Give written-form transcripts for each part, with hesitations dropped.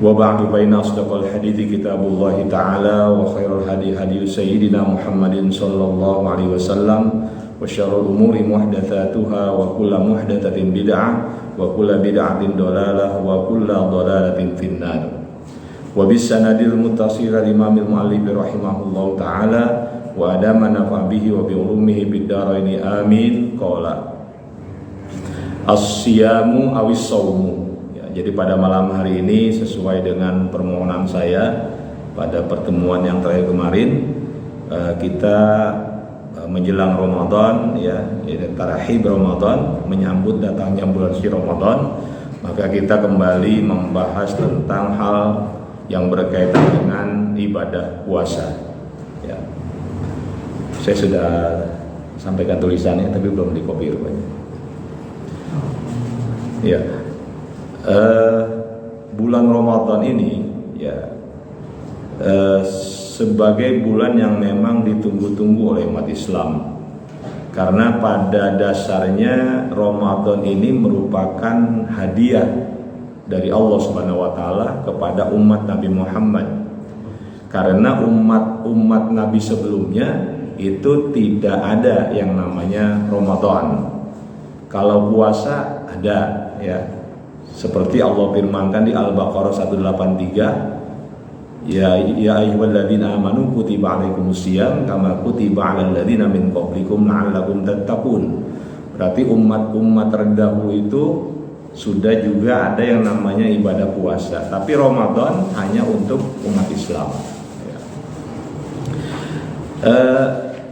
Wa ba'du fa inna asdaqal hadithi kitabullahi ta'ala wa khairal hadi hadi sayyidina Muhammadin sallallahu alaihi wasallam wa syarrul umuri muhdatsatuha wa kullu muhdatsatin bid'ah wa kullu bid'atin dhalalah wa kullu dhalalatin finnar. Wa bis sanadil muttasil al-imamil muallif rahimahullahu ta'ala wa adama nafa bihi wa bi ulumihi bid daraini amin. Qala as-siyamu awis saumu. Jadi pada malam hari ini sesuai dengan permohonan saya pada pertemuan yang terakhir kemarin, kita menjelang Ramadan, ya, tarahib Ramadan, menyambut datangnya bulan suci Ramadan, maka kita kembali membahas tentang hal yang berkaitan dengan ibadah puasa. Ya. Saya sudah sampaikan tulisannya, tapi belum dikopi rupanya. Ya. Bulan Ramadan ini ya sebagai bulan yang memang ditunggu-tunggu oleh umat Islam, karena pada dasarnya Ramadan ini merupakan hadiah dari Allah Subhanahu wa taala kepada umat Nabi Muhammad, karena umat Nabi sebelumnya itu tidak ada yang namanya Ramadan. Kalau puasa ada, ya, seperti Allah firmankan di Al-Baqarah 183, ya ayyuhalladzina amanu kutiba alaikumusiyam kama kutiba alal ladzina min qablikum la'allakum tattaqun. Berarti umat-umat terdahulu itu sudah juga ada yang namanya ibadah puasa, tapi Ramadan hanya untuk umat Islam.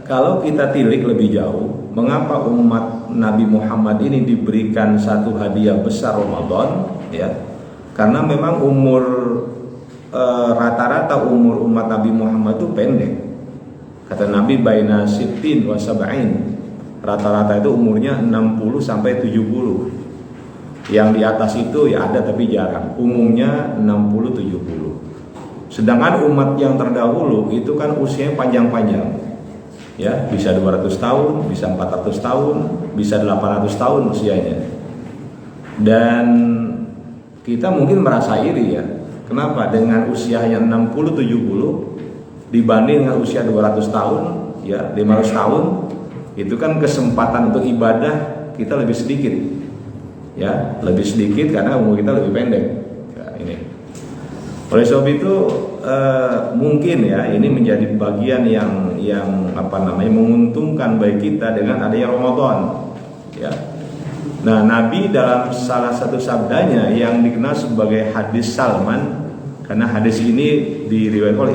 Kalau kita tilik lebih jauh, mengapa umat Nabi Muhammad ini diberikan satu hadiah besar Ramadan? Ya, karena memang rata-rata umur umat Nabi Muhammad itu pendek. Kata Nabi baina sittin wa sab'in. Rata-rata itu umurnya 60 sampai 70. Yang di atas itu ya ada tapi jarang. Umumnya 60-70. Sedangkan umat yang terdahulu itu kan usianya panjang-panjang. Ya, bisa 200 tahun, bisa 400 tahun, bisa 800 tahun usianya. Dan kita mungkin merasa iri, ya. Kenapa? Dengan usianya 60-70 dibanding dengan usia 200 tahun, ya, 500 tahun, itu kan kesempatan untuk ibadah kita lebih sedikit. Ya, lebih sedikit karena umur kita lebih pendek. Ya, ini. Oleh sebab itu mungkin ya ini menjadi bagian yang menguntungkan bagi kita dengan adanya Ramadan. Ya. Nah, Nabi dalam salah satu sabdanya yang dikenal sebagai hadis Salman, karena hadis ini diriwayatkan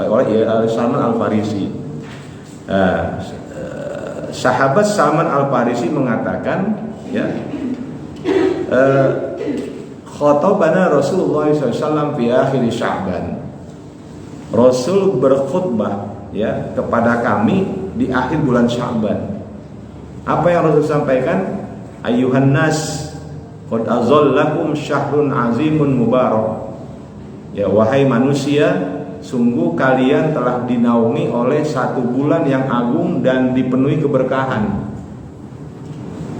oleh oleh Salman Al-Farisi. Sahabat Salman Al-Farisi mengatakan, ya, khotobana Rasulullah SAW fi akhir Sya'ban. Rasul berkhutbah, ya, kepada kami di akhir bulan Sya'ban. Apa yang Rasul sampaikan? Ayyuhan nas, qad azallakum syahrun azimun mubarak. Ya, wahai manusia, sungguh kalian telah dinaungi oleh satu bulan yang agung dan dipenuhi keberkahan.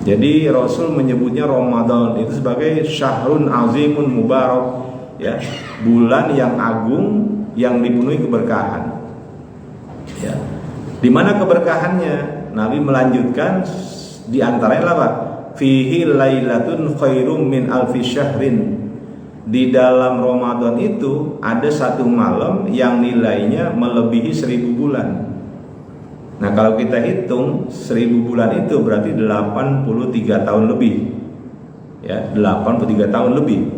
Jadi Rasul menyebutnya Ramadan itu sebagai syahrun azimun mubarak, ya, bulan yang agung yang dipenuhi keberkahan. Ya. Di mana keberkahannya? Nabi melanjutkan di antaranya apa? Fihi lailatun khairum min alfi syahrin. Di dalam Ramadan itu ada satu malam yang nilainya melebihi 1000 bulan. Nah, kalau kita hitung 1000 bulan itu berarti 83 tahun lebih. Ya, 83 tahun lebih.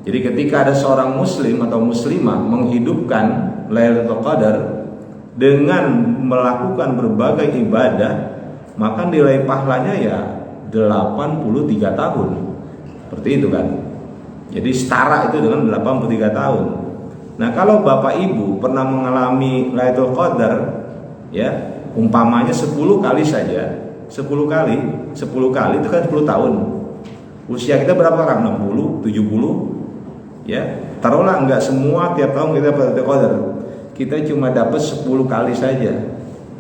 Jadi ketika ada seorang muslim atau muslimah menghidupkan Lailatul Qadar dengan melakukan berbagai ibadah, maka nilai pahalanya ya 83 tahun. Seperti itu kan. Jadi setara itu dengan 83 tahun. Nah, kalau Bapak Ibu pernah mengalami Lailatul Qadar, ya, umpamanya 10 kali saja, 10 kali itu kan 10 tahun. Usia kita berapa orang? 60, 70. Ya, taruhlah enggak semua tiap tahun kita Lailatul Qadar. Kita cuma dapat 10 kali saja.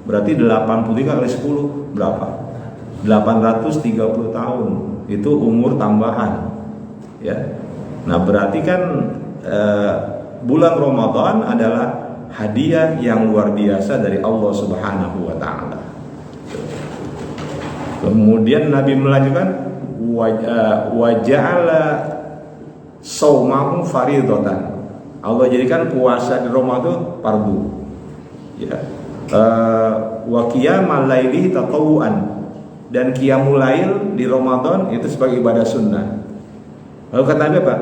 Berarti 83 kali 10 berapa? 830 tahun. Itu umur tambahan. Ya. Nah, berarti kan bulan Ramadan adalah hadiah yang luar biasa dari Allah Subhanahu wa taala. Kemudian Nabi melanjutkan wa ja'ala shaumahu fardhatan. Allah jadikan puasa di Ramadan itu fardu. Ya. Wa qiyamal laili tatawuan, dan qiyamul lail di Ramadan itu sebagai ibadah sunnah. Lalu kata Nabi apa?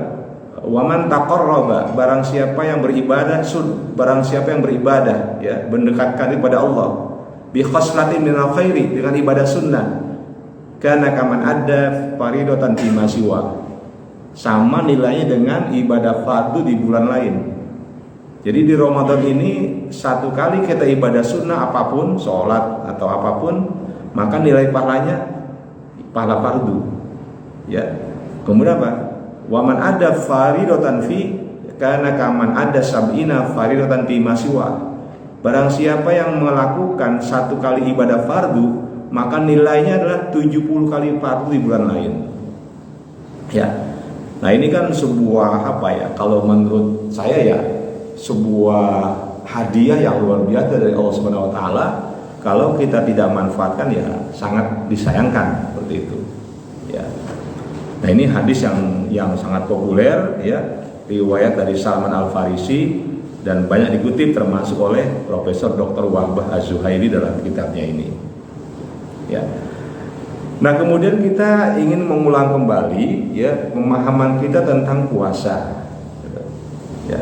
Wa man taqarraba, barang siapa yang beribadah ya, mendekatkan kepada Allah bi khaslatin minal khairi, dengan ibadah sunnah, kana kaman ada faridatan fi masiwa, sama nilainya dengan ibadah fardu di bulan lain. Jadi di Ramadan ini satu kali kita ibadah sunnah apapun, sholat atau apapun, maka nilai pahalanya pahala fardu. Ya. Kemudian apa? Waman ada faridatan fi kana kaman ada sab'ina faridatan fi masiwa. Barang siapa yang melakukan satu kali ibadah fardu, maka nilainya adalah 70 kali fardu di bulan lain. Ya. Nah, ini kan sebuah apa ya? Kalau menurut saya ya, sebuah hadiah yang luar biasa dari Allah Subhanahu wa taala. Kalau kita tidak manfaatkan ya sangat disayangkan seperti itu. Ya. Nah, ini hadis yang sangat populer ya, riwayat dari Salman Al-Farisi dan banyak dikutip termasuk oleh Profesor Dr. Wahbah Az-Zuhaili dalam kitabnya ini. Ya. Nah, kemudian kita ingin mengulang kembali ya pemahaman kita tentang puasa. Ya.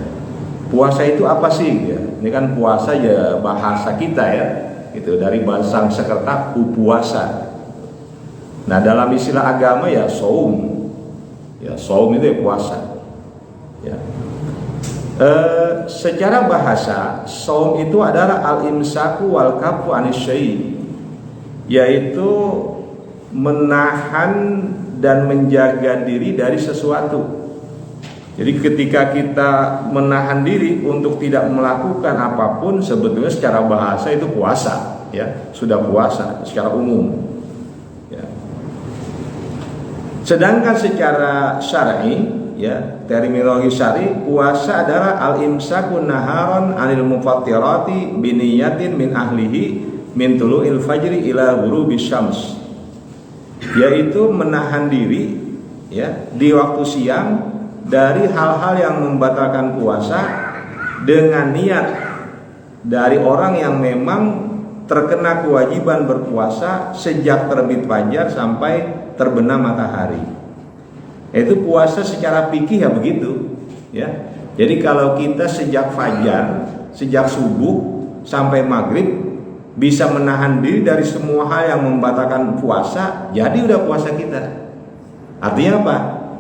Puasa itu apa sih ya? Ini kan puasa ya bahasa kita ya. Itu dari bahasa Sanskerta puasa. Nah, dalam istilah agama ya saum. Ya, saum itu ya puasa. Ya. Secara bahasa, saum itu adalah al-imsaku wal kafu anis syai', yaitu menahan dan menjaga diri dari sesuatu. Jadi ketika kita menahan diri untuk tidak melakukan apapun, sebetulnya secara bahasa itu puasa, ya, sudah puasa secara umum. Ya. Sedangkan secara syar'i, ya, terminologi syar'i, puasa adalah al-imsakun naharon anil mufattirati biniyatin min ahlihi min tulu'il fajri ila ghurubis syams, yaitu menahan diri ya di waktu siang dari hal-hal yang membatalkan puasa dengan niat dari orang yang memang terkena kewajiban berpuasa sejak terbit fajar sampai terbenam matahari. Itu puasa secara fikih ya begitu ya. Jadi kalau kita sejak fajar, sejak subuh sampai maghrib bisa menahan diri dari semua hal yang membatalkan puasa, jadi udah puasa kita. Artinya apa?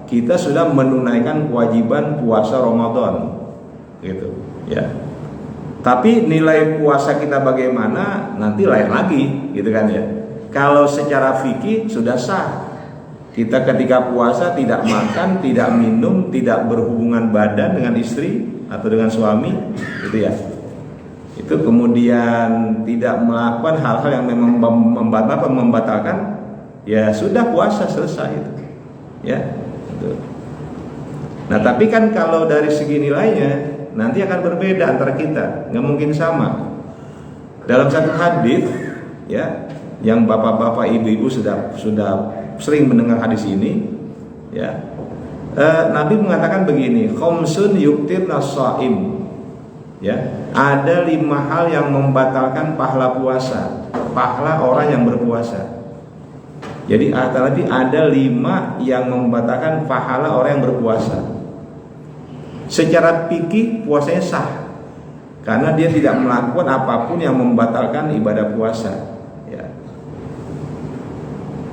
Kita sudah menunaikan kewajiban puasa Ramadan, gitu, ya. Tapi nilai puasa kita bagaimana nanti lain lagi, gitu kan ya. Kalau secara fikih sudah sah. Kita ketika puasa tidak makan, tidak minum, tidak berhubungan badan dengan istri atau dengan suami, gitu ya. Itu kemudian tidak melakukan hal-hal yang memang membatalkan, ya sudah puasa selesai itu, ya. Nah, tapi kan kalau dari segi nilainya nanti akan berbeda antara kita, nggak mungkin sama. Dalam satu hadis, ya, yang bapak-bapak, ibu-ibu sudah sering mendengar hadis ini, ya, Nabi mengatakan begini, khamsun yuktirna shaim, ya, ada 5 hal yang membatalkan pahala puasa, pahala orang yang berpuasa. Jadi tadi ada 5 yang membatalkan pahala orang yang berpuasa. Secara fikih puasanya sah karena dia tidak melakukan apapun yang membatalkan ibadah puasa. Ya.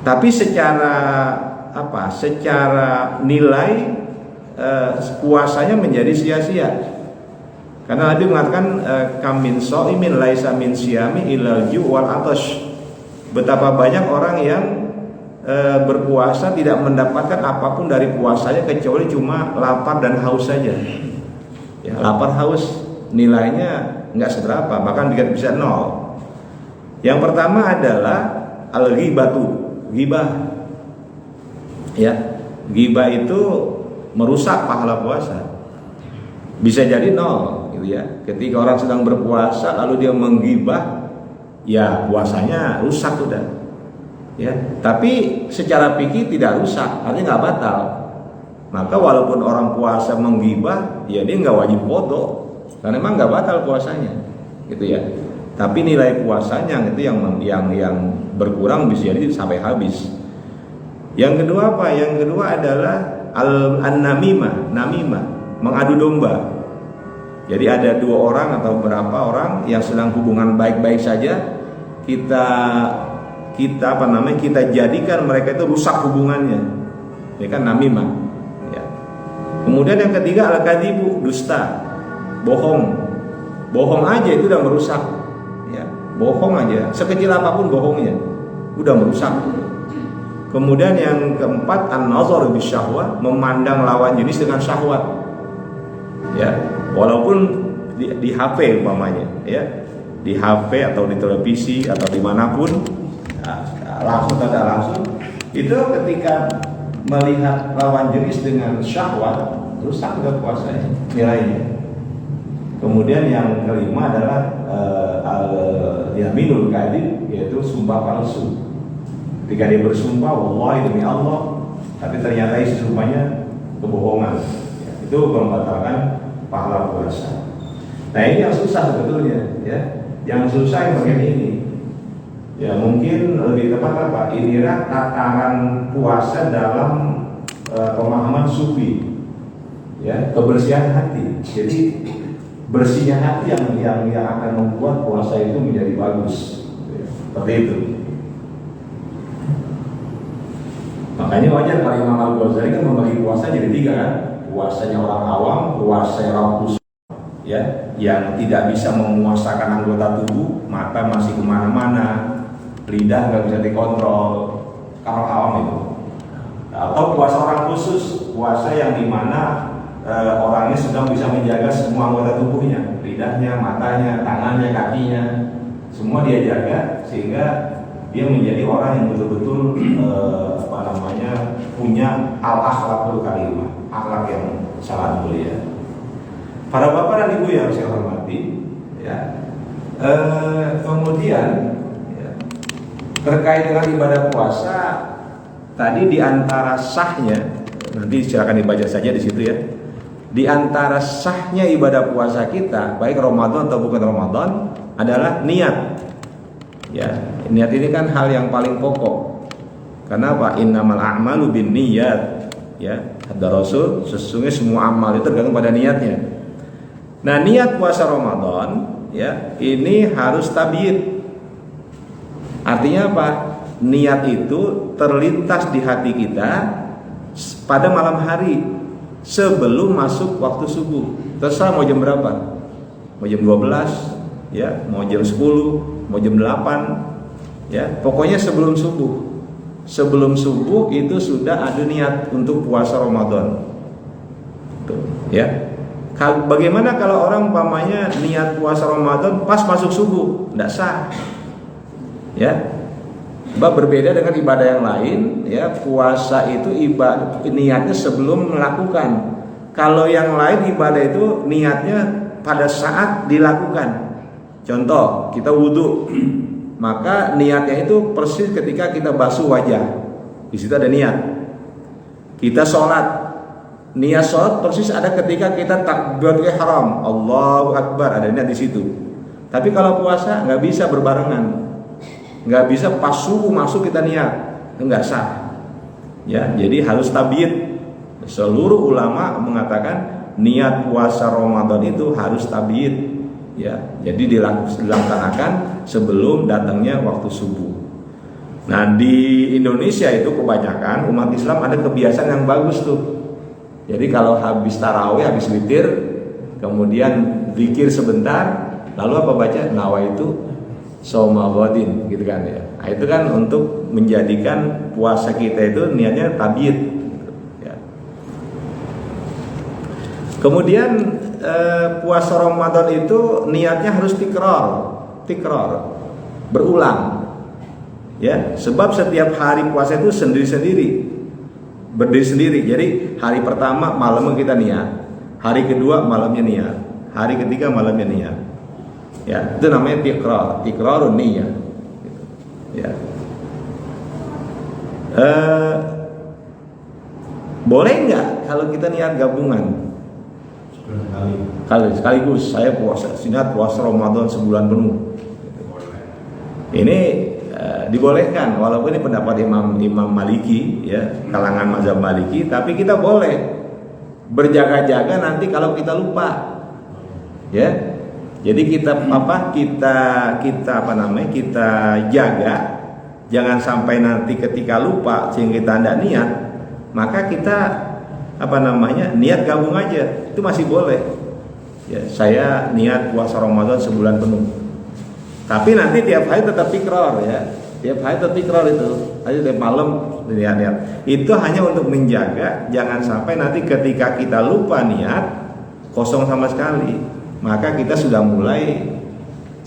Tapi secara apa? Secara nilai puasanya menjadi sia-sia. Karena Nabi mengatakan kamin shaimin laisa min siyami ilal ju' wal atash. Betapa banyak orang yang berpuasa tidak mendapatkan apapun dari puasanya kecuali cuma lapar dan haus saja. Ya, lapar haus nilainya nggak seberapa, bahkan bisa 0. Yang pertama adalah al-ghibatu, ghibah. Ya, ghibah itu merusak pahala puasa. Bisa jadi nol gitu ya. Ketika orang sedang berpuasa lalu dia menggibah, ya puasanya rusak udah. Ya, tapi secara fikih tidak rusak, artinya nggak batal. Maka walaupun orang puasa menggibah, ya dia nggak wajib qadha, karena memang nggak batal puasanya, gitu ya. Tapi nilai puasanya itu yang berkurang bisa jadi sampai habis. Yang kedua apa? Yang kedua adalah namimah, mengadu domba. Jadi ada dua orang atau berapa orang yang sedang hubungan baik-baik saja, kita jadikan mereka itu rusak hubungannya. Ya kan, namimah. Ya. Kemudian yang ketiga al-kadzibu, dusta, bohong aja itu udah merusak. Ya, bohong aja, sekecil apapun bohongnya udah merusak. Kemudian yang keempat an-nazar bisyahwah, memandang lawan jenis dengan syahwat. Ya, walaupun di HP umpamanya, ya, di HP atau di televisi atau dimanapun, langsung atau tidak langsung, itu ketika melihat lawan jenis dengan syahwat, rusak juga puasanya, nilainya. Kemudian yang kelima adalah yaminul kadzib, yaitu sumpah palsu. Ketika dia bersumpah, wallahi demi Allah, tapi ternyata isi sumpahnya kebohongan, ya, itu membatalkan pahala puasa. Nah ini yang susah sebetulnya, ya. Yang susah yang bagian ini. Ya mungkin lebih tepat apa? Inilah tataran puasa dalam pemahaman sufi, ya, kebersihan hati. Jadi bersihnya hati yang akan membuat puasa itu menjadi bagus, ya, seperti itu. Makanya wajar kalau Imam Al-Ghazali kan membagi puasa jadi tiga kan, puasanya orang awam, puasa orang khusus, ya, yang tidak bisa memuasakan anggota tubuh, mata masih kemana-mana, lidah nggak bisa dikontrol, kalau awam itu. Atau puasa orang khusus, puasa yang dimana orangnya sedang bisa menjaga semua anggota tubuhnya, lidahnya, matanya, tangannya, kakinya, semua dia jaga sehingga dia menjadi orang yang betul-betul punya al-akhlaqul karimah, akhlak yang sangat mulia. Para bapak dan ibu yang saya hormati, ya. Kemudian ya, terkait dengan ibadah puasa tadi, di antara sahnya, nanti silakan dibaca saja di situ ya. Di antara sahnya ibadah puasa kita, baik Ramadan atau bukan Ramadan, adalah niat. Ya, niat ini kan hal yang paling pokok. Kenapa? Innamal a'malu binniyat. Ya, kata Rasul, sesungguhnya semua amal itu tergantung pada niatnya. Nah, niat puasa Ramadan, ya, ini harus tabiat. Artinya apa? Niat itu terlintas di hati kita pada malam hari sebelum masuk waktu subuh. Terserah mau jam berapa. Mau jam 12, ya, mau jam 10, mau jam 8, ya, pokoknya sebelum subuh. Sebelum subuh itu sudah ada niat untuk puasa Ramadan. Tuh, ya. Bagaimana kalau orang umpamanya niat puasa Ramadan pas masuk subuh? Tidak sah. Ya. Berbeda dengan ibadah yang lain, ya, puasa itu niatnya sebelum melakukan. Kalau yang lain ibadah itu niatnya pada saat dilakukan. Contoh, kita wudhu, maka niatnya itu persis ketika kita basuh wajah, di situ ada niat. Kita sholat, niat sholat persis ada ketika kita takbiratul ihram, Allahu Akbar, ada niat di situ. Tapi kalau puasa nggak bisa berbarengan, nggak bisa pas subuh masuk kita niat, nggak sah. Ya, jadi harus tabiat. Seluruh ulama mengatakan niat puasa Ramadan itu harus tabiat. Ya, jadi dilaksanakan sebelum datangnya waktu subuh. Nah, di Indonesia itu kebanyakan umat Islam ada kebiasaan yang bagus tuh. Jadi kalau habis tarawih, habis witir, kemudian zikir sebentar, lalu apa baca? Nawaitu shauma ghadin, gitu kan ya. Nah, itu kan untuk menjadikan puasa kita itu niatnya tabiat. Ya. Kemudian puasa Ramadan itu niatnya harus tikrar, berulang. Ya, sebab setiap hari puasa itu sendiri-sendiri. berdiri sendiri. Jadi hari pertama malamnya kita niat, hari kedua malamnya niat, hari ketiga malamnya niat. Ya, itu namanya iqrarun niyah. Ya. Boleh nggak kalau kita niat gabungan? Sekaligus saya puasa, niat puasa Ramadan sebulan penuh. Ini dibolehkan, walaupun ini pendapat Imam Maliki, ya, kalangan mazhab Maliki, tapi kita boleh berjaga-jaga nanti kalau kita lupa, ya. Jadi kita jaga, jangan sampai nanti ketika lupa sehingga kita tidak niat, maka kita niat gabung aja, itu masih boleh. Ya, saya niat puasa Ramadan sebulan penuh. Tapi nanti tiap hari tetap ikrar, ya. Tiap hari tetap ikrar itu. Aja tiap malam niat. Itu hanya untuk menjaga jangan sampai nanti ketika kita lupa niat kosong sama sekali. Maka kita sudah mulai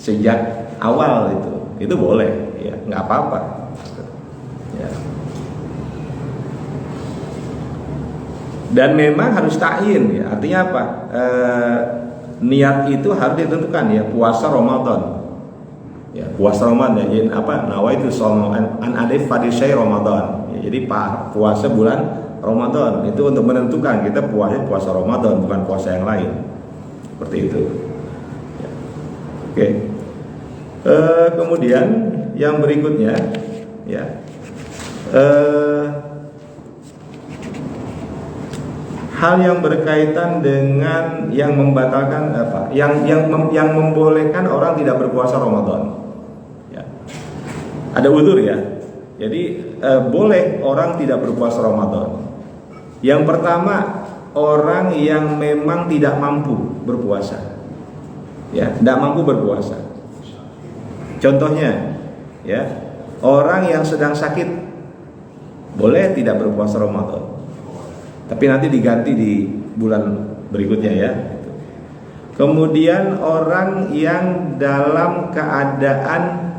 sejak awal itu. Itu boleh, ya, nggak apa-apa. Ya. Dan memang harus ta'yin, ya. Artinya apa? Niat itu harus ditentukan, ya, puasa Ramadan. Ya, puasa Ramadan, ya, nawaitu shaum an alif fadisy Ramadan. Ya, jadi puasa bulan Ramadan itu untuk menentukan kita puasa Ramadan, bukan puasa yang lain. Seperti itu. Ya. Oke. Kemudian yang berikutnya, ya, hal yang berkaitan dengan yang membatalkan yang membolehkan orang tidak berpuasa Ramadan. Ya. Ada uzur, ya. Jadi boleh orang tidak berpuasa Ramadan. Yang pertama, orang yang memang tidak mampu berpuasa, ya, tidak mampu berpuasa. Contohnya, ya, orang yang sedang sakit boleh tidak berpuasa Ramadan, tapi nanti diganti di bulan berikutnya, ya. Kemudian orang yang dalam keadaan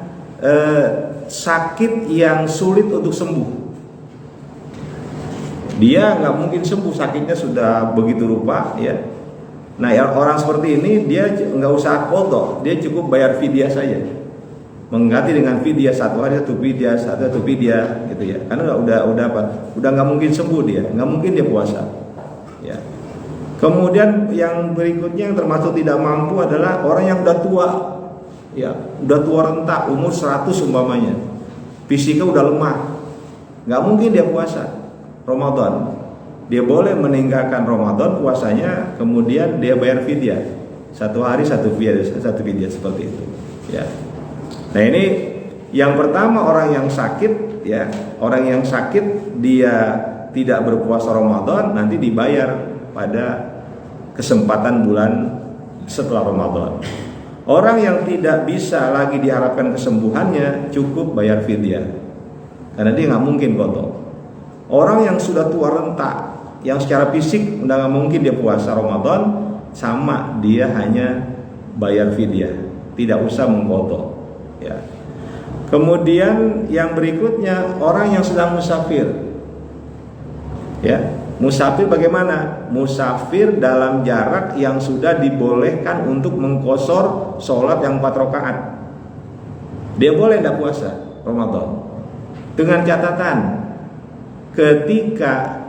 sakit yang sulit untuk sembuh. Dia nggak mungkin sembuh, sakitnya sudah begitu rupa, ya. Nah, orang seperti ini dia nggak usah qadha, dia cukup bayar fidyah saja, mengganti dengan fidyah satu hari satu fidyah, gitu, ya. Karena udah nggak mungkin sembuh dia, nggak mungkin dia puasa, ya. Kemudian yang berikutnya yang termasuk tidak mampu adalah orang yang udah tua, ya, udah tua renta, umur 100 umpamanya, fisiknya udah lemah, nggak mungkin dia puasa Ramadan. Dia boleh meninggalkan Ramadan puasanya, kemudian dia bayar fidyah. Satu hari satu fidyah seperti itu, ya. Nah, ini yang pertama, orang yang sakit, ya. Orang yang sakit dia tidak berpuasa Ramadan nanti dibayar pada kesempatan bulan setelah Ramadan. Orang yang tidak bisa lagi diharapkan kesembuhannya cukup bayar fidyah, karena dia nggak mungkin qadha. Orang yang sudah tua renta, yang secara fisik udah nggak mungkin dia puasa Ramadan, sama dia hanya bayar fidyah, tidak usah mengqadha, ya. Kemudian yang berikutnya, orang yang sedang musafir, ya. Musafir bagaimana? Musafir dalam jarak yang sudah dibolehkan untuk mengqosor sholat yang 4 rakaat. Dia boleh tidak puasa Ramadan, dengan catatan ketika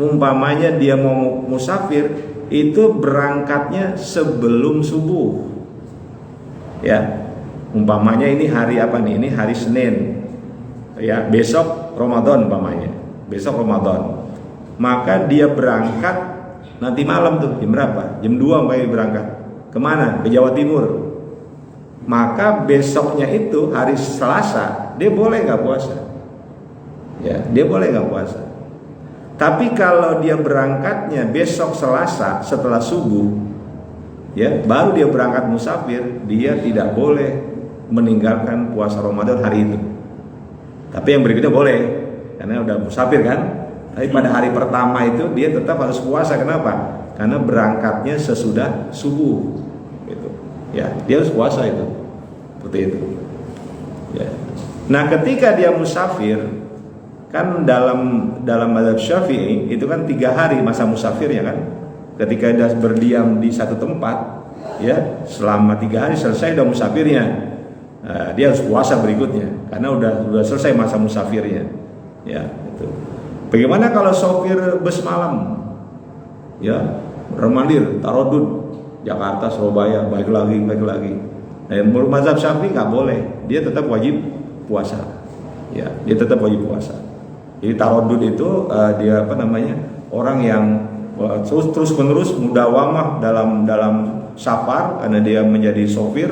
umpamanya dia mau musafir itu berangkatnya sebelum subuh, ya. Umpamanya ini hari apa nih? Ini hari Senin, ya, besok Ramadan umpamanya, besok Ramadan. Maka dia berangkat nanti malam tuh, jam berapa? Jam 2 umpamanya berangkat. Kemana? Ke Jawa Timur. Maka besoknya itu hari Selasa dia boleh nggak puasa, ya, dia boleh nggak puasa. Tapi kalau dia berangkatnya besok Selasa setelah subuh, ya, baru dia berangkat musafir, dia tidak boleh meninggalkan puasa Ramadan hari itu. Tapi yang berikutnya boleh, karena udah musafir kan. Tapi pada hari pertama itu dia tetap harus puasa. Kenapa? Karena berangkatnya sesudah subuh, gitu. Ya, dia harus puasa itu, seperti itu. Ya. Nah, ketika dia musafir, kan dalam mazhab Syafi'i itu kan 3 hari masa musafirnya kan. Ketika dia berdiam di satu tempat, ya selama 3 hari selesai udah musafirnya, dia harus puasa berikutnya karena udah selesai masa musafirnya. Ya, itu. Bagaimana kalau sopir bus malam, ya remandir, tarodud, Jakarta, Surabaya, balik lagi. Nah, menurut mazhab Syafi'i nggak boleh, dia tetap wajib puasa. Ya, dia tetap wajib puasa. Jadi tarodud itu dia orang yang terus menerus mudawamah dalam safar karena dia menjadi sopir,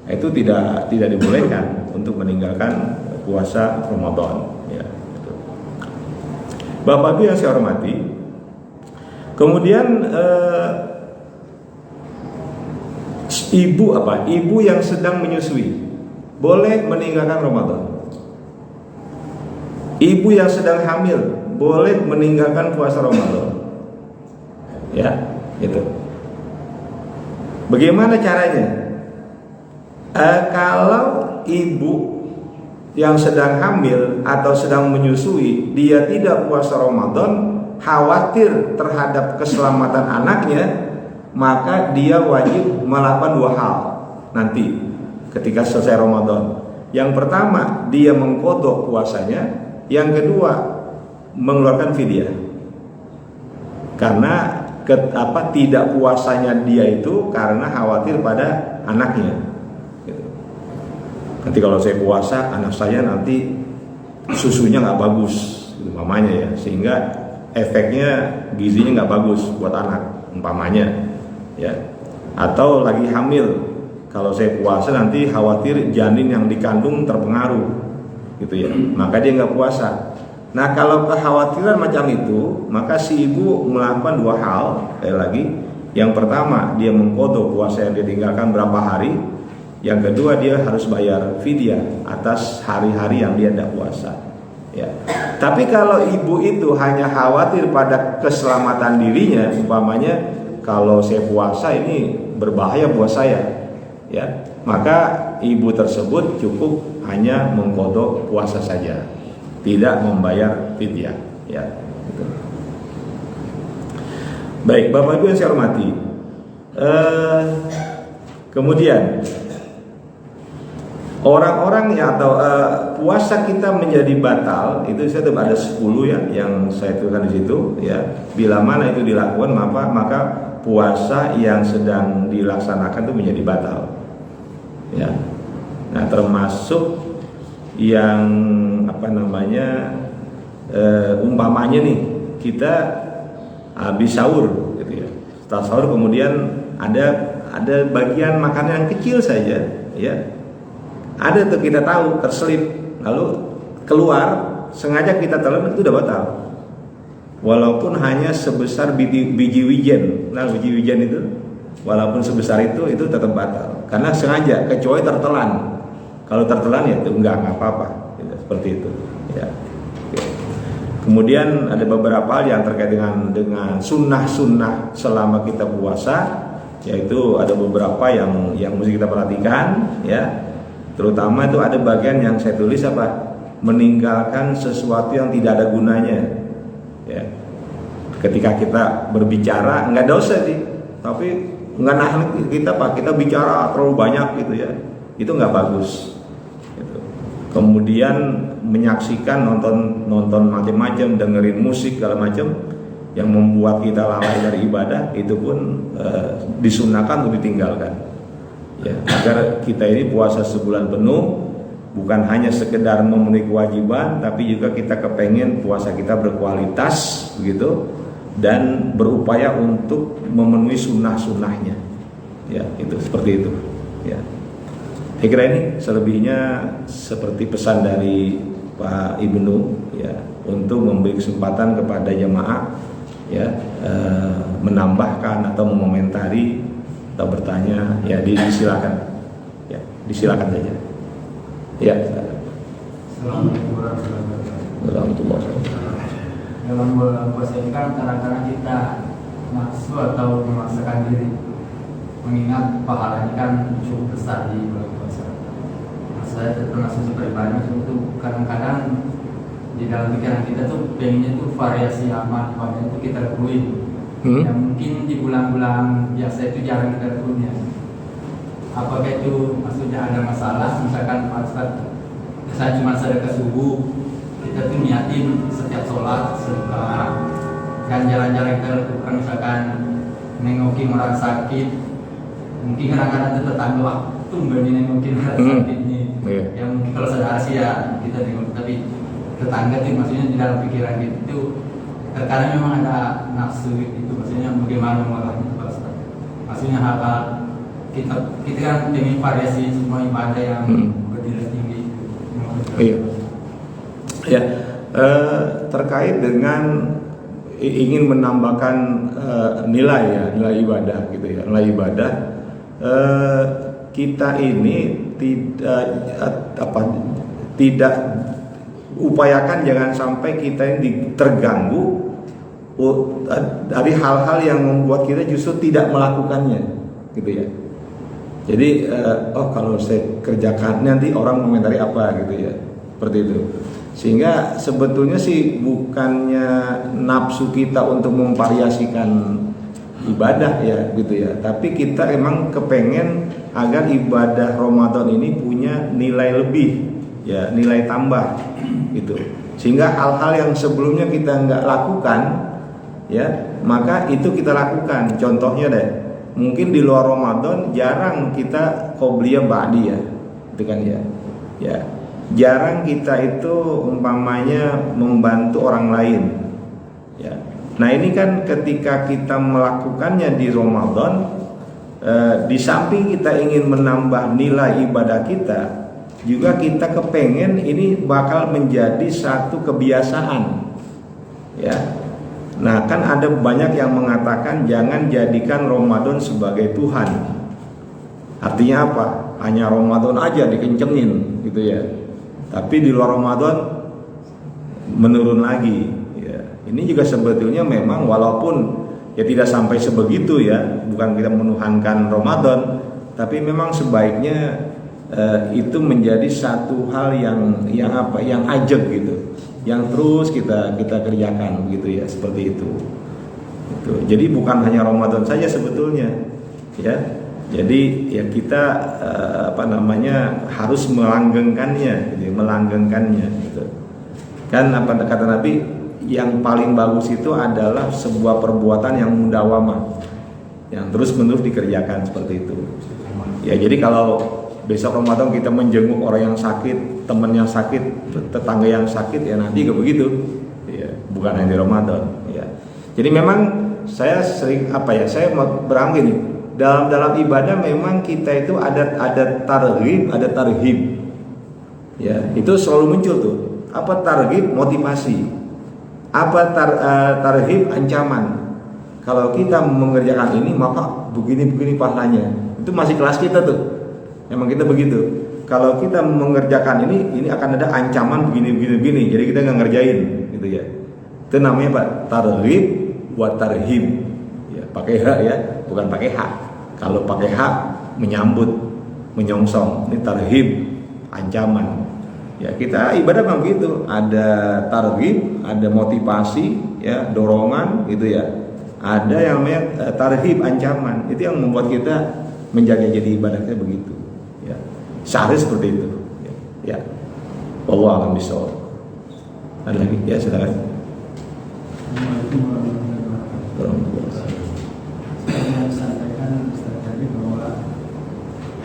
itu tidak dibolehkan untuk meninggalkan puasa Ramadan. Ya, gitu. Bapak Ibu yang saya hormati, kemudian ibu yang sedang menyusui boleh meninggalkan Ramadan. Ibu yang sedang hamil boleh meninggalkan puasa Ramadan. Ya, itu. Bagaimana caranya? Kalau ibu yang sedang hamil atau sedang menyusui dia tidak puasa Ramadan, khawatir terhadap keselamatan anaknya, maka dia wajib melakukan 2 hal nanti ketika selesai Ramadan. Yang pertama, dia mengqadha puasanya. Yang kedua, mengeluarkan fidyah. Karena tidak puasanya dia itu karena khawatir pada anaknya. Gitu. Nanti kalau saya puasa, anak saya nanti susunya nggak bagus, gitu, mamanya ya, sehingga efeknya gizinya nggak bagus buat anak, umpamanya, ya. Atau lagi hamil, kalau saya puasa nanti khawatir janin yang dikandung terpengaruh, gitu ya, maka dia nggak puasa. Nah, kalau kekhawatiran macam itu, maka si ibu melakukan 2 hal. Sekali lagi, yang pertama dia mengqadha puasa yang dia tinggalkan berapa hari. Yang kedua, dia harus bayar fidyah atas hari-hari yang dia tidak puasa. Ya. Tapi kalau ibu itu hanya khawatir pada keselamatan dirinya, umpamanya kalau saya puasa ini berbahaya buat saya, ya, maka ibu tersebut cukup hanya mengqadha puasa saja, tidak membayar fidyah, ya. Gitu. Baik, Bapak Ibu yang saya hormati, kemudian orang-orang ya atau puasa kita menjadi batal itu saya ada 10 ya yang saya tuliskan di situ, ya. Bila mana itu dilakukan, maka puasa yang sedang dilaksanakan itu menjadi batal, ya. Nah, termasuk yang umpamanya nih kita habis sahur, gitu ya. Setelah sahur kemudian ada bagian makanan yang kecil saja, ya. Ada tuh kita tahu terselip, lalu keluar, sengaja kita telan, itu udah batal. Walaupun hanya sebesar biji wijen. Nah, biji wijen itu walaupun sebesar itu tetap batal karena sengaja, kecuali tertelan. Kalau tertelan ya itu enggak apa-apa, gitu, seperti itu, ya. Oke. Kemudian ada beberapa hal yang terkait dengan sunnah-sunnah selama kita puasa, yaitu ada beberapa yang mesti kita perhatikan, ya. Terutama itu ada bagian yang saya tulis meninggalkan sesuatu yang tidak ada gunanya, ya. Ketika kita berbicara nggak dosa sih, tapi nggak nahan kita bicara terlalu banyak, gitu ya, itu nggak bagus, gitu. Kemudian menyaksikan nonton macam-macam, dengerin musik segala macam yang membuat kita lalai dari ibadah, itu pun disunahkan untuk ditinggalkan, ya, agar kita ini puasa sebulan penuh bukan hanya sekedar memenuhi kewajiban, tapi juga kita kepengen puasa kita berkualitas, begitu, dan berupaya untuk memenuhi sunnah-sunnahnya, ya, itu seperti itu, ya. Saya kira ini selebihnya seperti pesan dari Pak Ibnu, ya, untuk memberi kesempatan kepada jemaah, ya, menambahkan atau mengomentari atau bertanya, ya, disilakan, ya, disilakan saja, ya. Assalamualaikum warahmatullahi wabarakatuh. Dalam bulan puasa ini kan kadang-kadang kita nafsu atau memaksakan diri, mengingat pahalanya kan cukup besar di bulan puasa. Nah, saya termasuk pribadi itu kadang-kadang di dalam pikiran kita tuh pengennya tuh variasi amal ibadah itu kita lakuin. Yang mungkin di bulan-bulan biasa itu jarang kita lakuin ya. Apakah itu maksudnya ada masalah? Misalkan saya cuma sedekah subuh, kita tuh niatin setiap sholat sedekah. Dan jalan-jalan kita lakukan misalkan nengokin orang sakit, mungkin kadang-kadang itu tetangga wah tumben nengokin orang sakit nih. Yang mungkin kalau saudara sih ya kita nengok, tapi tetangga tuh maksudnya di dalam pikiran kita itu terkadang memang ada nafsu itu, maksudnya bagaimana mengolahnya itu Pak. Maksudnya hal-hal kita kan ingin variasi semua ibadah yang bernilai tinggi. Iya. Ya, terkait dengan ingin menambahkan nilai ibadah gitu ya, nilai ibadah. Kita ini tidak upayakan jangan sampai kita ini terganggu dari hal-hal yang membuat kita justru tidak melakukannya, gitu ya. Jadi kalau saya kerjakan nanti orang komentari apa gitu ya, seperti itu. Sehingga sebetulnya sih bukannya nafsu kita untuk memvariasikan ibadah ya gitu ya, tapi kita emang kepengen agar ibadah Ramadan ini punya nilai lebih ya, nilai tambah gitu. Sehingga hal-hal yang sebelumnya kita nggak lakukan ya, maka itu kita lakukan. Contohnya deh, mungkin di luar Ramadan jarang kita qobliyah ba'diyah, itu kan ya. Ya, jarang kita itu umpamanya membantu orang lain. Ya. Nah ini kan ketika kita melakukannya di Ramadan, di samping kita ingin menambah nilai ibadah kita, juga kita kepengen ini bakal menjadi satu kebiasaan. Ya. Nah kan ada banyak yang mengatakan jangan jadikan Ramadan sebagai Tuhan. Artinya apa? Hanya Ramadan aja dikencengin gitu ya. Tapi di luar Ramadan menurun lagi ya. Ini juga sebetulnya memang walaupun ya tidak sampai sebegitu ya, bukan kita menuhankan Ramadan, tapi memang sebaiknya itu menjadi satu hal yang ajeg gitu, yang terus kita kerjakan gitu ya, seperti itu. Gitu. Jadi bukan hanya Ramadan saja sebetulnya ya. Jadi ya kita harus melanggengkannya gitu, gitu. Kan apa kata Nabi, yang paling bagus itu adalah sebuah perbuatan yang mudawamah, yang terus-menerus dikerjakan seperti itu. Ya jadi kalau besok Ramadan kita menjenguk orang yang sakit, teman yang sakit, tetangga yang sakit, ya nanti juga begitu. Ya, bukan hanya di Ramadan. Ya. Jadi memang saya sering saya berang gini, dalam ibadah memang kita itu ada targhib, ada tarhib. Ya, itu selalu muncul tuh. Apa targhib? Motivasi. Apa tarhib? Ancaman. Kalau kita mengerjakan ini maka begini pahalanya. Itu masih kelas kita tuh. Memang kita begitu. Kalau kita mengerjakan ini akan ada ancaman begini. Jadi kita nggak ngerjain, gitu ya. Itu namanya Pak targhib wa tarhib. Ya, pakai h ya, bukan pakai h. Kalau pakai h menyambut, menyongsong. Ini tarhib, ancaman. Ya kita ibadah memang gitu, ada targhib, ada motivasi, ya dorongan, gitu ya. Ada yang namanya tarhib, ancaman. Itu yang membuat kita menjaga jadi ibadahnya begitu. Ya, sehari seperti itu. Ya, wallahu a'lam bishawab. Ada lagi? Ya silakan. Saya sampaikan tadi bahwa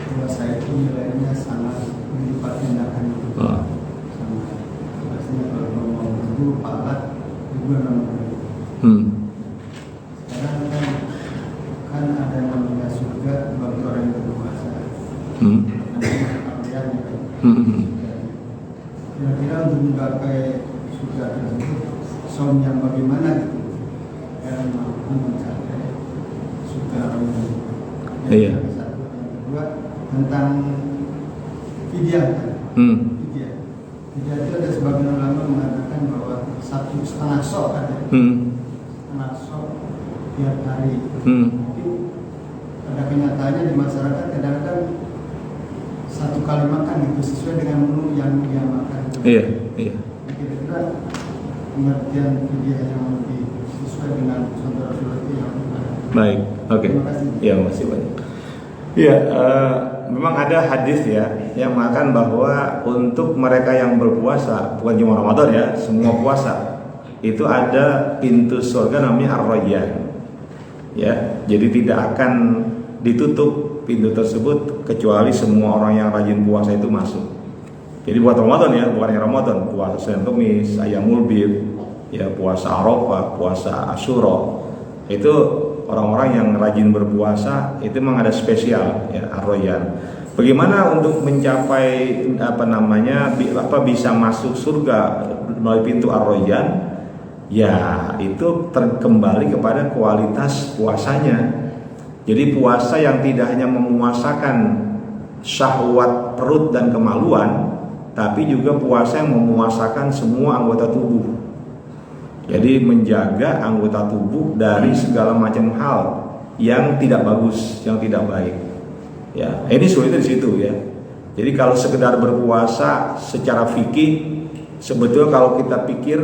puasa itu nilainya sangat melipat tindakan itu. Maksudnya kalau mau berdua pahala juga namanya. Sekarang kan ada namanya surga bagi orang yang berpuasa. Kira-kira untuk menggapai surga tersebut, som yang bagaimana gitu yang mampu mencapai surga Allah. Iya. Satu, yang kedua tentang fidyah. Fidyah itu ada sebagian ulama mengatakan bahwa 1,5 sok ada. 1,5 sok tiap hari. Tapi pada kenyataannya di masyarakat kadang-kadang satu kali makan gitu sesuai dengan menu yang dia makan. Iya. Kira-kira juga pengertian fidyah yang lebih sesuai dengan contoh Rasulullah itu yang gimana? Baik, oke. Terima kasih. Ya, masih banyak. Ya, memang ada hadis ya yang mengatakan bahwa untuk mereka yang berpuasa, bukan cuma Ramadan ya, semua puasa itu ada pintu surga namanya Ar-Rayyan. Ya, jadi tidak akan ditutup pintu tersebut kecuali semua orang yang rajin puasa itu masuk. Jadi buat Ramadan ya, bukan yang Ramadan, puasa Senin Kamis, Ayyamul Bid, ya puasa Arafah, puasa Asyura. Itu orang-orang yang rajin berpuasa itu memang ada spesial ya, Ar-Rayyan. Bagaimana untuk mencapai bisa masuk surga melalui pintu Ar-Rayyan? Ya, itu kembali kepada kualitas puasanya. Jadi puasa yang tidak hanya memuasakan syahwat perut dan kemaluan, tapi juga puasa yang memuasakan semua anggota tubuh. Jadi menjaga anggota tubuh dari segala macam hal yang tidak bagus, yang tidak baik. Ya, ini sulitnya di situ ya. Jadi kalau sekedar berpuasa secara fikih, sebetulnya kalau kita pikir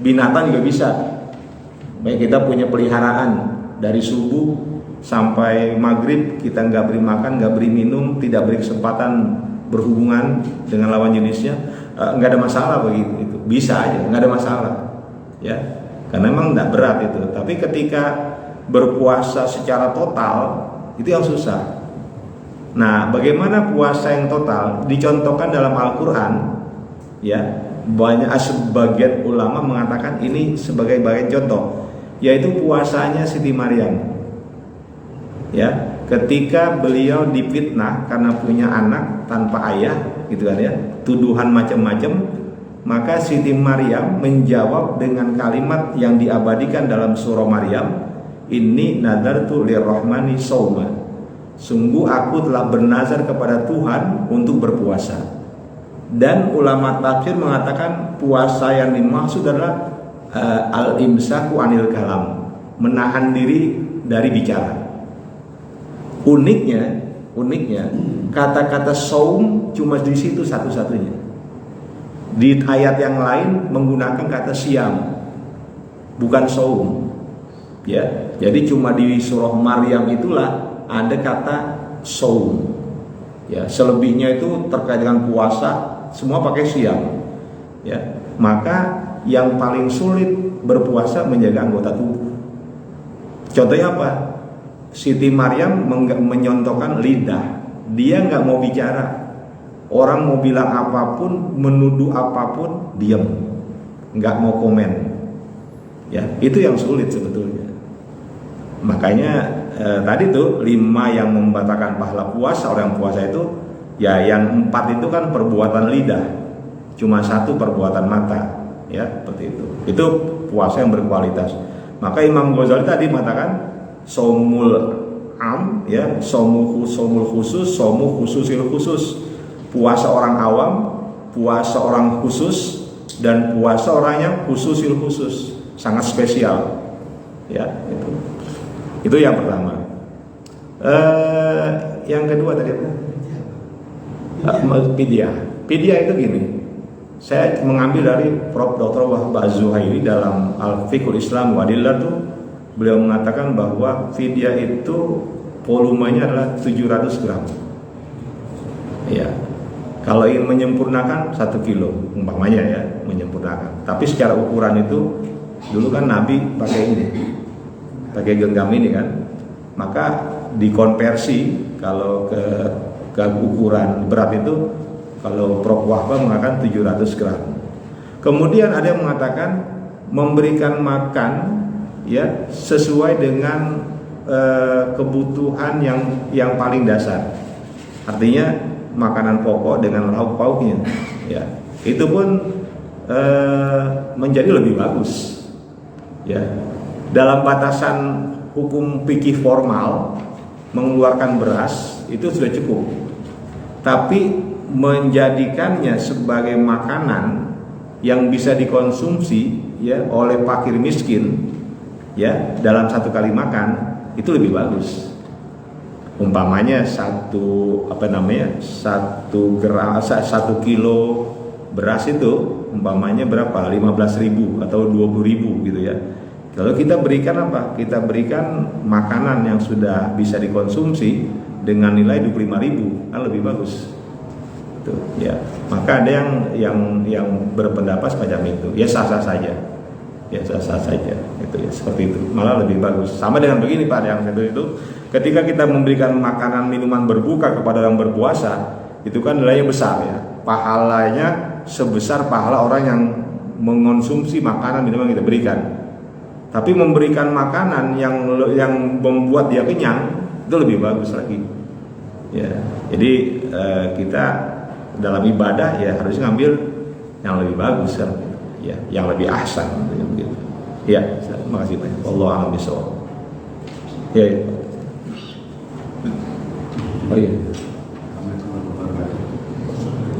binatang juga bisa. Baik, kita punya peliharaan dari subuh sampai maghrib kita nggak beri makan, nggak beri minum, tidak beri kesempatan berhubungan dengan lawan jenisnya, nggak ada masalah begitu. Itu bisa aja, nggak ada masalah. Ya, karena memang nggak berat itu. Tapi ketika berpuasa secara total itu yang susah. Nah, bagaimana puasa yang total dicontohkan dalam Al-Quran? Ya, banyak sebagian ulama mengatakan ini sebagai bagian contoh, yaitu puasanya Siti Maryam. Ya, ketika beliau difitnah karena punya anak tanpa ayah, gitu kan ya, tuduhan macam-macam, maka Siti Maryam menjawab dengan kalimat yang diabadikan dalam surah Maryam, inni nadartu lirrahmani shauma, sungguh aku telah bernazar kepada Tuhan untuk berpuasa. Dan ulama tafsir mengatakan puasa yang dimaksud adalah al-imsaku anil kalam, menahan diri dari bicara. Uniknya kata-kata saum cuma di situ satu-satunya. Di ayat yang lain menggunakan kata siam, bukan saum. Ya, jadi cuma di surah Maryam itulah ada kata saum. Ya, selebihnya itu terkait dengan puasa semua pakai siam. Ya, maka yang paling sulit berpuasa menjaga anggota tubuh. Contohnya apa? Siti Maryam menyontohkan lidah. Dia nggak mau bicara. Orang mau bilang apapun, menuduh apapun, diam, nggak mau komen. Ya, itu yang sulit sebetulnya. Makanya tadi tuh 5 yang membatalkan pahala puasa orang puasa itu, ya yang 4 itu kan perbuatan lidah, cuma 1 perbuatan mata, ya seperti itu. Itu puasa yang berkualitas. Maka Imam Ghazali tadi mengatakan somul am, ya somul khusus, somu khususil khusus. Puasa orang awam, puasa orang khusus, dan puasa orang yang khususil khusus, sangat spesial. Ya, itu yang pertama. Yang kedua tadi apa? Pidyah itu gini. Saya mengambil dari Prof. Dr. Wahab Az-Zuhaili dalam Al-Fiqhul Islam wa Adillah tuh, beliau mengatakan bahwa fidyah itu volumenya adalah 700 gram. Ya. Kalau ingin menyempurnakan 1 kilo umpamanya ya, menyempurnakan. Tapi secara ukuran itu dulu kan Nabi pakai ini, pakai genggam ini kan. Maka dikonversi kalau ke ukuran berat itu, kalau Prof. Wahbah mengatakan 700 gram. Kemudian ada yang mengatakan memberikan makan ya sesuai dengan kebutuhan yang paling dasar. Artinya makanan pokok dengan lauk pauknya, ya itu pun menjadi lebih bagus. Ya, dalam batasan hukum fikih formal mengeluarkan beras itu sudah cukup, tapi menjadikannya sebagai makanan yang bisa dikonsumsi ya oleh fakir miskin ya dalam 1 kali makan itu lebih bagus. Umpamanya 1 kilo beras itu umpamanya berapa? 15.000 atau 20.000 gitu ya. Lalu kita berikan apa? Kita berikan makanan yang sudah bisa dikonsumsi dengan nilai 25.000, kan lebih bagus. Tuh, ya. Maka ada yang berpendapat semacam itu. Ya sah-sah saja. Ya sah-sah saja. Itu ya seperti itu. Malah lebih bagus. Sama dengan begini Pak, yang satu itu ketika kita memberikan makanan minuman berbuka kepada orang berpuasa, itu kan nilainya besar ya. Pahalanya sebesar pahala orang yang mengonsumsi makanan minuman kita berikan. Tapi memberikan makanan yang membuat dia kenyang itu lebih bagus lagi. Ya, jadi kita dalam ibadah ya harus ngambil yang lebih bagus kan, ya, yang lebih ahsan gitu. Ya, terima kasih banyak. Wallahu a'lam bishawab. Ya. Oh iya.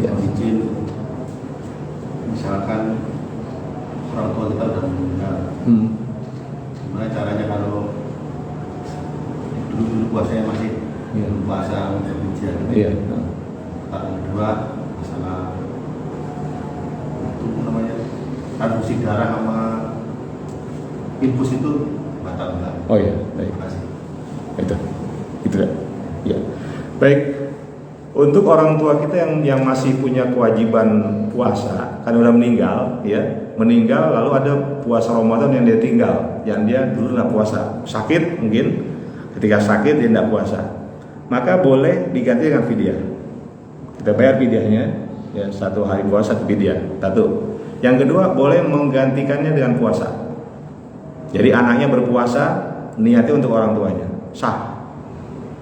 Ya, izin misalkan orang tua kita udah meninggal. Gimana caranya kalau dulu puasanya masih puasa untuk ujian? Iya. Yang kedua masalah itu namanya transfusi darah sama infus itu batal enggak? Oh iya, baik. Terima kasih. Itu ya. Ya. Baik. Untuk orang tua kita yang masih punya kewajiban puasa, kan udah meninggal, ya, meninggal lalu ada puasa Ramadan yang dia tinggal, yang dia dulu nggak puasa, sakit mungkin, ketika sakit dia nggak puasa, maka boleh diganti dengan fidyah. Kita bayar fidyahnya, ya 1 hari puasa 1 fidyah, 1. Yang kedua boleh menggantikannya dengan puasa. Jadi anaknya berpuasa, niatnya untuk orang tuanya, sah,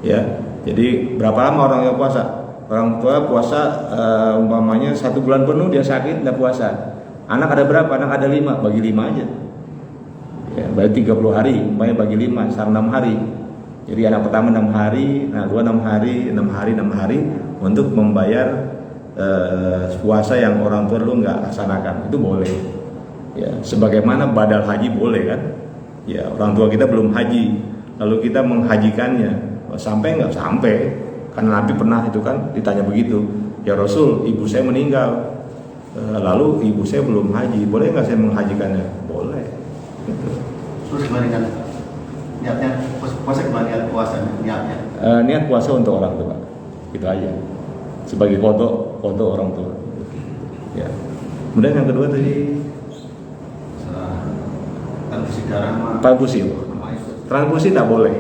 ya. Jadi berapa lama orang yang puasa? Orang tua puasa umpamanya 1 bulan penuh dia sakit nggak puasa. Anak ada berapa? Anak ada 5, bagi 5 aja. Ya, berarti 30 hari, umpamanya bagi 5, 6 hari. Jadi anak pertama 6 hari, nah 2 6 hari, 6 hari untuk membayar puasa yang orang tua dulu nggak laksanakan. Itu boleh. Ya, sebagaimana badal haji boleh kan? Ya, orang tua kita belum haji, lalu kita menghajikannya. Sampai nggak sampai? Karena Nabi pernah itu kan ditanya begitu, ya Rasul, ibu saya meninggal, lalu ibu saya belum haji, boleh nggak saya menghajikannya? Boleh. Gitu. Terus gimana kan niatnya puasa, gimana niat puasa niatnya? Niat puasa untuk orang tua, gitu aja, sebagai foto orang tua. Ya. Kemudian yang kedua tadi Transfusi darah sama transfusi tak boleh.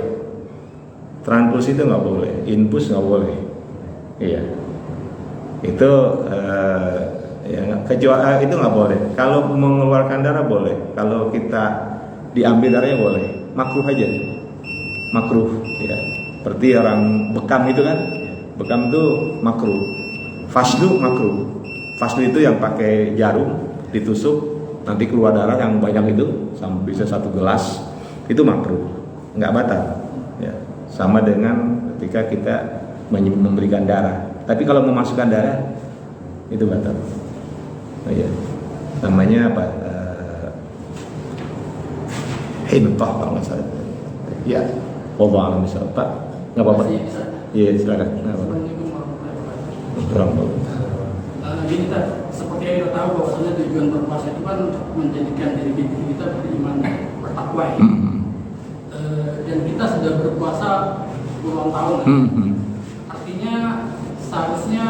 Transfusi itu nggak boleh, infus nggak boleh, iya. Itu ya, kecuali itu nggak boleh. Kalau mengeluarkan darah boleh. Kalau kita diambil darahnya boleh. Makruh aja, makruh. Ya, seperti orang bekam itu kan, bekam itu makruh. Fasdu makruh. Fasdu itu yang pakai jarum ditusuk, nanti keluar darah yang banyak itu, sampai bisa 1 gelas, itu makruh, nggak batal. Ya. Sama dengan ketika kita memberikan darah. Tapi kalau memasukkan darah itu batal. Oh iya. Namanya apa? Hintah kalau nggak salah. Ya. Wallahu a'lam bishawab. Pak, nggak apa-apa. Iya, silakan. Gini Tad, seperti yang kita tahu bahwasanya tujuan berpuasa itu kan untuk menjadikan diri kita beriman bertakwa ya. Dan kita sudah berpuasa puluhan tahun. Artinya seharusnya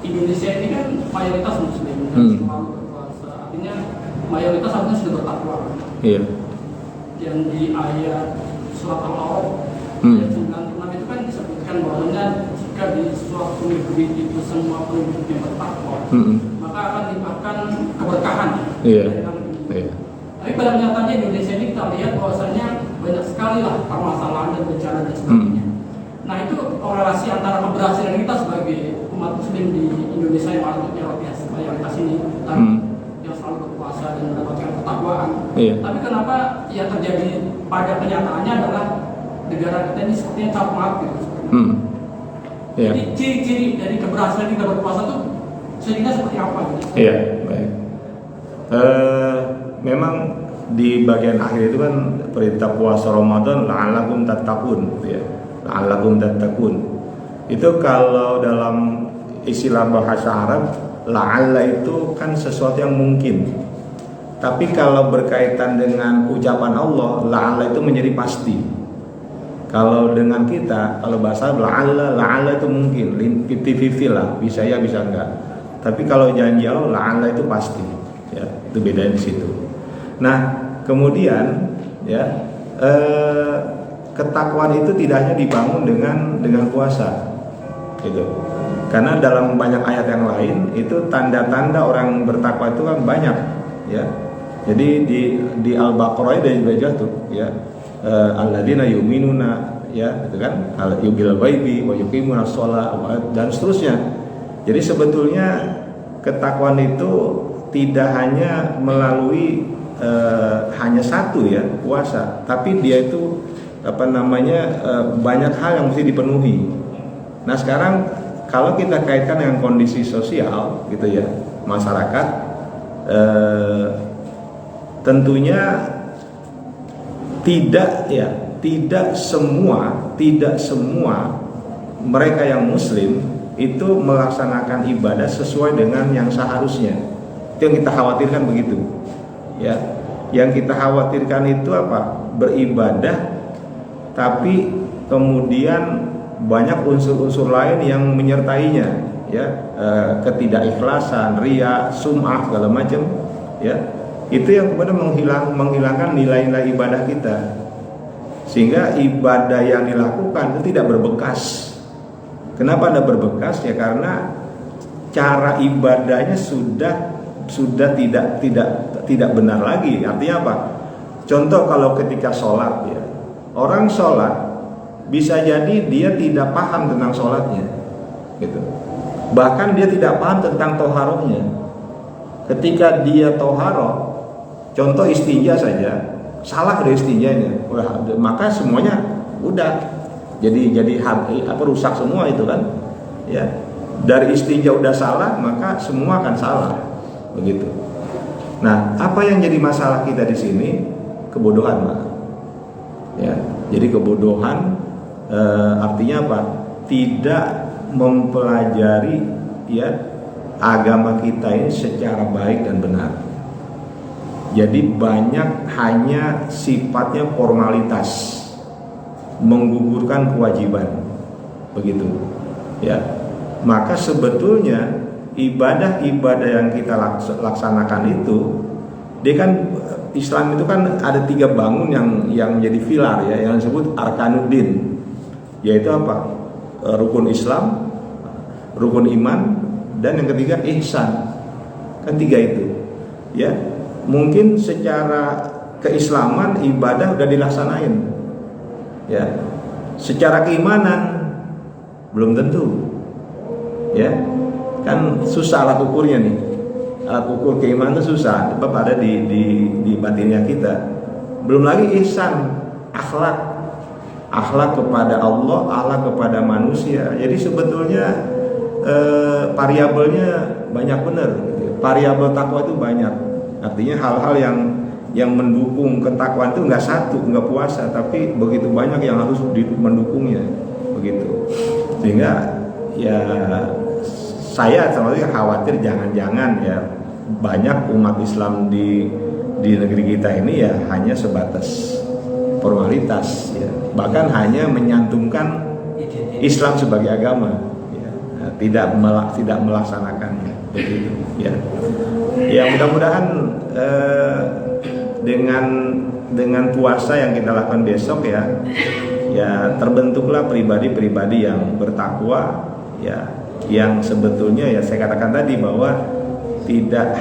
Indonesia ini kan mayoritas muslim dan selalu berpuasa. Artinya mayoritas harusnya sudah bertakwa. Iya. Yang di ayat surat Al-A'raf ayat 96 itu kan disebutkan bahwasanya jika di suatu negeri itu semua penduduknya bertakwa, maka akan dilimpahkan keberkahan. Iya. Iya. Tapi pada nyatanya Indonesia ini kita lihat bahwasanya banyak sekali lah permasalahan dan bencana dan sebagainya. Nah itu korelasi antara keberhasilan kita sebagai umat muslim di Indonesia yang mayoritas ini yang selalu berpuasa dan mendapatkan ketakwaan. Iya. Tapi kenapa yang terjadi pada kenyataannya adalah negara kita ini sepertinya cap maaf gitu. Iya. Jadi ciri-ciri dari keberhasilan kita berpuasa itu sehingga seperti apa gitu? Iya, baik. Memang di bagian akhir itu kan perintah puasa Ramadan la'allakum tattaqun, gitu ya. La'allakum tattaqun. Itu kalau dalam istilah bahasa Arab la'alla itu kan sesuatu yang mungkin. Tapi kalau berkaitan dengan ucapan Allah, la'alla itu menjadi pasti. Kalau dengan kita, kalau bahasa la'alla itu mungkin 50-50 lah, bisa ya bisa enggak. Tapi kalau janji Allah, la'alla itu pasti. Ya, itu bedanya di situ. Nah, kemudian ya ketakwaan itu tidak hanya dibangun dengan puasa, gitu. Karena dalam banyak ayat yang lain itu tanda-tanda orang bertakwa itu kan banyak, ya. Jadi di Al-Baqarah dan juga tuh, ya, alladzina yu'minuna, ya, itu kan al-yubil ghaibi wa yuqimuna shalah dan seterusnya. Jadi sebetulnya ketakwaan itu tidak hanya melalui hanya satu, ya, puasa, tapi dia itu banyak hal yang mesti dipenuhi. Nah, sekarang kalau kita kaitkan dengan kondisi sosial, gitu ya, masyarakat, tentunya tidak semua mereka yang Muslim itu melaksanakan ibadah sesuai dengan yang seharusnya. Itu yang kita khawatirkan begitu, ya. Yang kita khawatirkan itu apa? Beribadah, tapi kemudian banyak unsur-unsur lain yang menyertainya, ya, ketidakikhlasan, riya, sum'ah, segala macam, ya. Itu yang kemudian menghilangkan nilai-nilai ibadah kita, sehingga ibadah yang dilakukan itu tidak berbekas. Kenapa ada berbekas? Ya karena cara ibadahnya sudah tidak benar lagi. Artinya apa? Contoh kalau ketika sholat, ya, orang sholat bisa jadi dia tidak paham tentang sholatnya, gitu. Bahkan dia tidak paham tentang toharohnya. Ketika dia toharoh, contoh istinja saja, salah dari istinjanya, maka semuanya udah jadi rusak semua itu kan, ya. Dari istinja udah salah, maka semua akan salah, begitu. Nah, apa yang jadi masalah kita di sini? Kebodohan, Pak. Ya, jadi kebodohan artinya apa? Tidak mempelajari, ya, agama kita ini secara baik dan benar. Jadi banyak hanya sifatnya formalitas, menggugurkan kewajiban, begitu, ya. Maka sebetulnya ibadah-ibadah yang kita laksanakan itu, dia kan Islam itu kan ada 3 bangun yang menjadi pilar, ya, yang disebut arkanuddin, yaitu apa? Rukun Islam, rukun iman, dan yang ketiga ihsan. Kan 3 itu, ya. Mungkin secara keislaman ibadah udah dilaksanain, ya. Secara keimanan belum tentu, ya. Kan susah alat ukurnya nih. Alat ukur keimanan itu susah, sebab ada di batinnya kita. Belum lagi ihsan, akhlak kepada Allah, akhlak kepada manusia. Jadi sebetulnya variabelnya banyak benar, gitu. Variabel takwa itu banyak. Artinya hal-hal yang mendukung ketakwaan itu nggak satu, nggak puasa, tapi begitu banyak yang harus mendukungnya, begitu. Sehingga ya saya selalu khawatir jangan-jangan ya banyak umat Islam di negeri kita ini ya hanya sebatas formalitas, ya. Bahkan hanya menyantumkan Islam sebagai agama, ya. Nah, tidak melaksanakannya, begitu, ya. Ya mudah-mudahan dengan puasa yang kita lakukan besok, ya terbentuklah pribadi-pribadi yang bertakwa, ya, yang sebetulnya ya saya katakan tadi bahwa tidak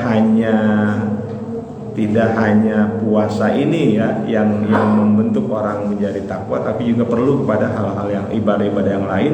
hanya puasa ini, ya, yang membentuk orang menjadi takwa, tapi juga perlu kepada hal-hal yang ibadah-ibadah yang lain